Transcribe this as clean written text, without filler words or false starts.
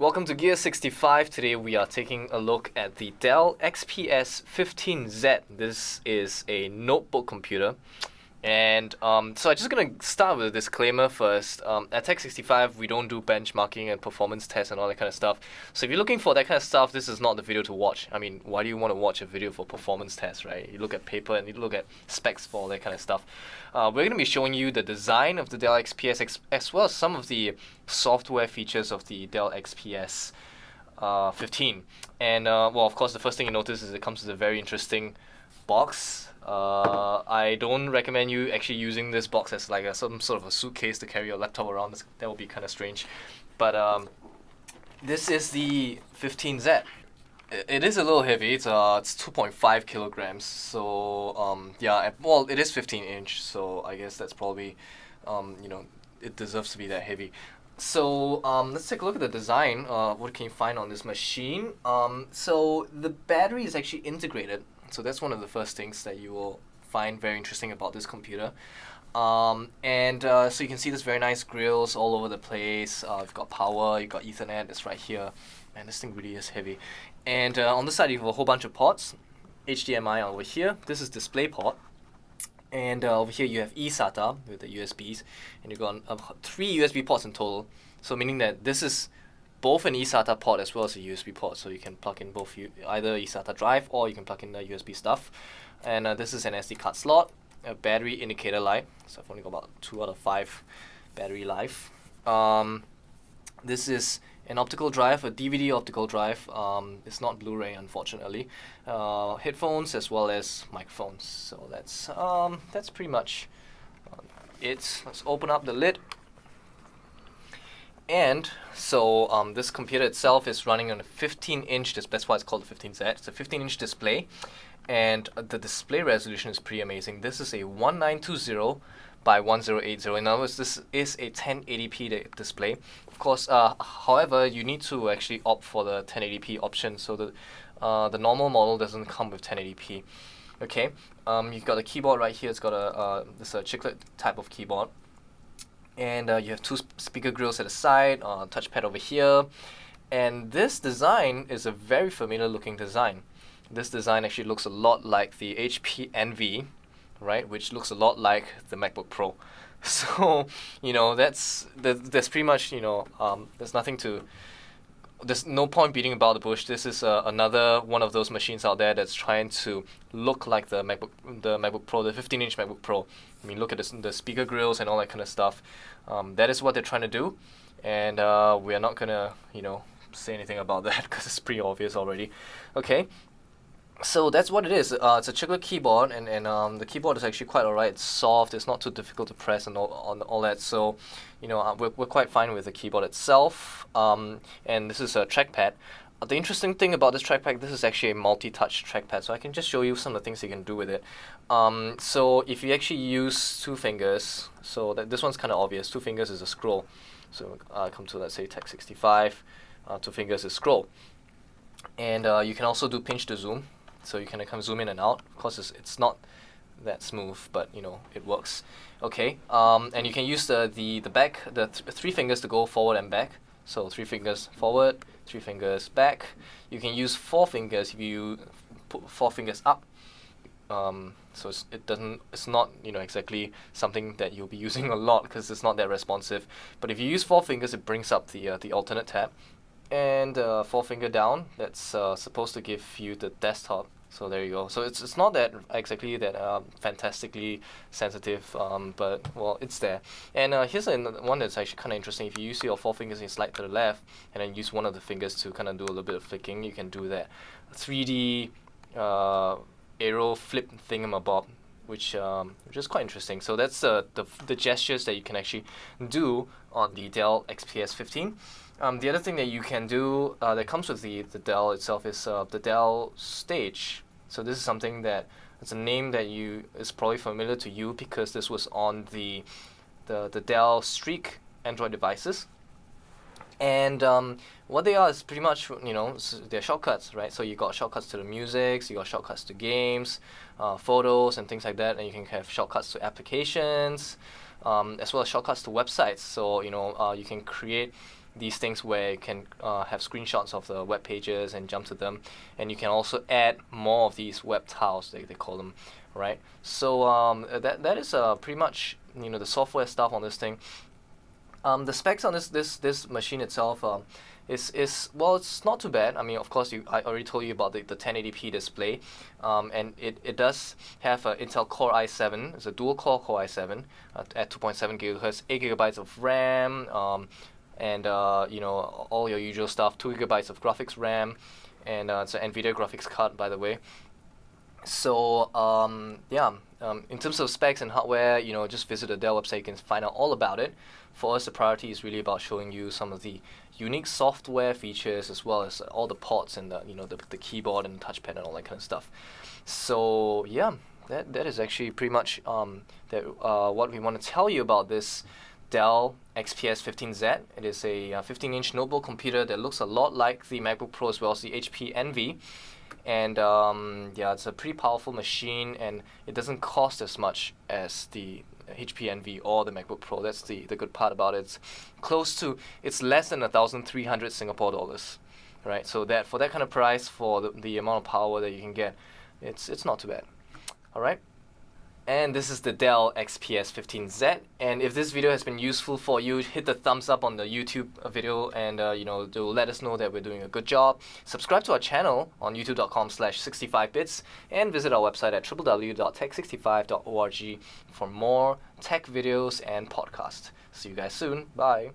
Welcome to Gear65. Today we are taking a look at the Dell XPS 15Z. This is a notebook computer. And so I'm just going to start with a disclaimer first. At Tech65, we don't do benchmarking and performance tests and all that kind of stuff. So if you're looking for that kind of stuff, this is not the video to watch. I mean, why do you want to watch a video for performance tests, right? You look at paper and you look at specs for all that kind of stuff. We're going to be showing you the design of the Dell XPS as well as some of the software features of the Dell XPS 15. And well, of course, the first thing you notice is it comes with a very interesting box. I don't recommend you actually using this box as like some sort of a suitcase to carry your laptop around. That would be kind of strange. But this is the 15Z. It is a little heavy. It's 2.5 kilograms. So yeah, well, it is 15-inch. So I guess that's probably it deserves to be that heavy. So let's take a look at the design. What can you find on this machine? So the battery is actually integrated. So that's one of the first things that you will find very interesting about this computer. So you can see this very nice grills all over the place. You've got power, you've got Ethernet, that's right here. Man, this thing really is heavy. And on the side you have a whole bunch of ports. HDMI over here, this is display port. And over here you have eSATA with the USBs. And you've got 3 USB ports in total. So meaning that this is both an eSATA port as well as a USB port, so you can plug in both either eSATA drive or you can plug in the USB stuff. And this is an SD card slot, a battery indicator light. So I've only got about 2 out of 5 battery life. This is an optical drive, a DVD optical drive. It's not Blu-ray, unfortunately. Headphones as well as microphones. So that's pretty much it. Let's open up the lid. And so this computer itself is running on a 15-inch display. That's why it's called the 15Z. It's a 15-inch display, and the display resolution is pretty amazing. This is a 1920 by 1080. In other words, this is a 1080p display. Of course, however, you need to actually opt for the 1080p option. So the normal model doesn't come with 1080p. Okay, you've got a keyboard right here. It's got this a chiclet type of keyboard. And you have 2 speaker grills at the side, touchpad over here. And this design is a very familiar looking design. This design actually looks a lot like the HP Envy, right? Which looks a lot like the MacBook Pro. So, there's pretty much, there's no point beating about the bush. This is another one of those machines out there that's trying to look like the MacBook Pro, the 15-inch MacBook Pro. I mean, look at the speaker grills and all that kind of stuff. That is what they're trying to do, and we are not gonna, say anything about that because it's pretty obvious already. Okay. So that's what it is. It's a chiclet keyboard, and the keyboard is actually quite alright. It's soft. It's not too difficult to press and all that. So, we're quite fine with the keyboard itself. And this is a trackpad. The interesting thing about this trackpad, this is actually a multi-touch trackpad. So I can just show you some of the things you can do with it. So if you actually use 2 fingers, so this one's kind of obvious. 2 fingers is a scroll. So come to, let's say, Tech65. 2 fingers is scroll. And you can also do pinch to zoom. So you can kind of zoom in and out. Of course, it's not that smooth, but it works. Okay, and you can use the back, 3 fingers to go forward and back. So 3 fingers forward, 3 fingers back. You can use 4 fingers if you put 4 fingers up. So it's not exactly something that you'll be using a lot because it's not that responsive. But if you use 4 fingers, it brings up the alternate tab. And 4 finger down, that's supposed to give you the desktop. So there you go. So it's not that exactly that fantastically sensitive, but well, it's there. And here's one that's actually kind of interesting. If you use your 4 fingers and you slide to the left, and then use one of the fingers to kind of do a little bit of flicking, you can do that 3D arrow flip thingamabob, which is quite interesting. So that's the gestures that you can actually do on the Dell XPS 15. The other thing that you can do that comes with the Dell itself is the Dell Stage. So this is something that it's a name that is probably familiar to you because this was on the Dell Streak Android devices. And what they are is pretty much, they're shortcuts, right? So you got shortcuts to the music, so you got shortcuts to games, photos and things like that, and you can have shortcuts to applications, as well as shortcuts to websites. So you can create these things where you can have screenshots of the web pages and jump to them, and you can also add more of these web tiles, they call them, right? So that is pretty much the software stuff on this thing. The specs on this machine itself is well, it's not too bad. I mean, of course, I already told you about the 1080p display, and it does have an Intel Core i7. It's a dual core Core i7 at 2.7 gigahertz, 8 gigabytes of RAM, and all your usual stuff. 2 gigabytes of graphics RAM, and it's an NVIDIA graphics card, by the way. So in terms of specs and hardware, just visit the Dell website. You can find out all about it. For us, the priority is really about showing you some of the unique software features, as well as all the ports and the keyboard and touchpad and all that kind of stuff. So yeah, that is actually pretty much what we want to tell you about this Dell XPS 15Z. It is a 15-inch notebook computer that looks a lot like the MacBook Pro as well as the HP Envy. And it's a pretty powerful machine, and it doesn't cost as much as the HP Envy or the MacBook Pro. That's the good part about it. It's less than 1,300 Singapore dollars, right? So that for that kind of price, for the amount of power that you can get, it's not too bad. All right. And this is the Dell XPS 15Z. And if this video has been useful for you, hit the thumbs up on the YouTube video, and to let us know that we're doing a good job. Subscribe to our channel on youtube.com/65bits, and visit our website at www.tech65.org for more tech videos and podcasts. See you guys soon. Bye.